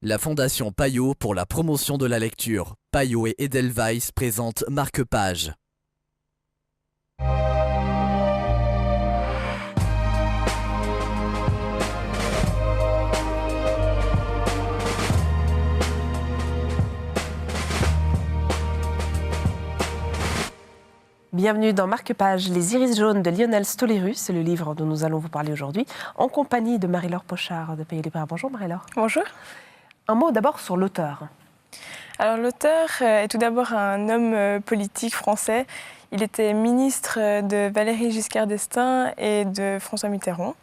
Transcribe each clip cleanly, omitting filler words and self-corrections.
La Fondation Payot pour la promotion de la lecture. Payot et Edelweiss présentent Marque-Page. Bienvenue dans Marque-Page, les iris jaunes de Lionel Stollerus, c'est le livre dont nous allons vous parler aujourd'hui, en compagnie de Marie-Laure Pochard de Pays Libraire. Bonjour Marie-Laure. Bonjour. Un mot d'abord sur l'auteur. Alors l'auteur est tout d'abord un homme politique français. Il était ministre de Valéry Giscard d'Estaing et de François Mitterrand.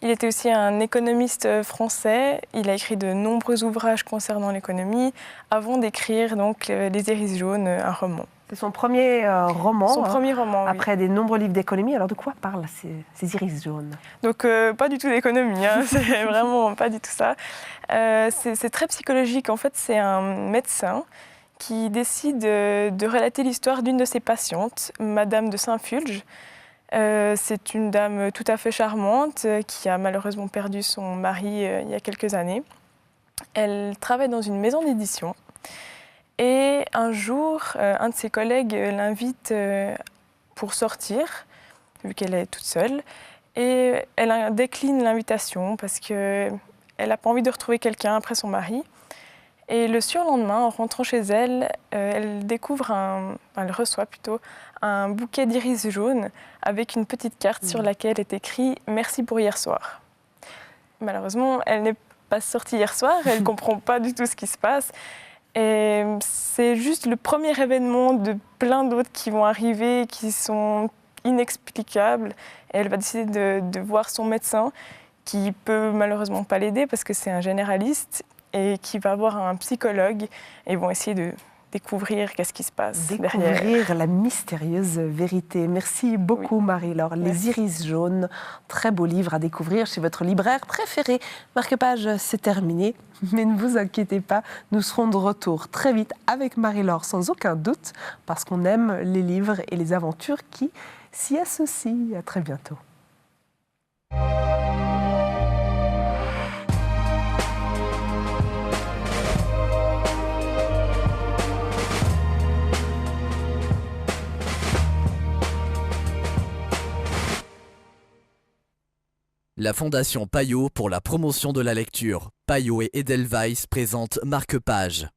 Il était aussi un économiste français. Il a écrit de nombreux ouvrages concernant l'économie avant d'écrire donc Les Iris jaunes, un roman. C'est son premier roman. Son premier roman, oui. Après des nombreux livres d'économie. Alors de quoi parlent ces iris jaunes? Donc pas du tout d'économie, hein. C'est vraiment pas du tout ça. C'est très psychologique. En fait, c'est un médecin qui décide de relater l'histoire d'une de ses patientes, Madame de Saint-Fulge. C'est une dame tout à fait charmante qui a malheureusement perdu son mari il y a quelques années. Elle travaille dans une maison d'édition. Et un jour, un de ses collègues l'invite pour sortir, vu qu'elle est toute seule. Et elle décline l'invitation parce qu'elle n'a pas envie de retrouver quelqu'un après son mari. Et le surlendemain, en rentrant chez elle, elle reçoit plutôt un bouquet d'iris jaunes avec une petite carte sur laquelle est écrit « Merci pour hier soir ». Malheureusement, elle n'est pas sortie hier soir, elle ne comprend pas du tout ce qui se passe. Et c'est juste le premier événement de plein d'autres qui vont arriver, qui sont inexplicables. Et elle va décider de voir son médecin, qui peut malheureusement pas l'aider parce que c'est un généraliste, et qui va voir un psychologue. Et ils vont essayer de découvrir qu'est-ce qui se passe derrière. Découvrir la mystérieuse vérité. Merci beaucoup Marie-Laure. Les iris jaunes, très beau livre à découvrir chez votre libraire préféré. Marque-Page, c'est terminé, mais ne vous inquiétez pas, nous serons de retour très vite avec Marie-Laure, sans aucun doute, parce qu'on aime les livres et les aventures qui s'y associent. À très bientôt. La Fondation Payot pour la promotion de la lecture. Payot et Edelweiss présentent Marque-Page.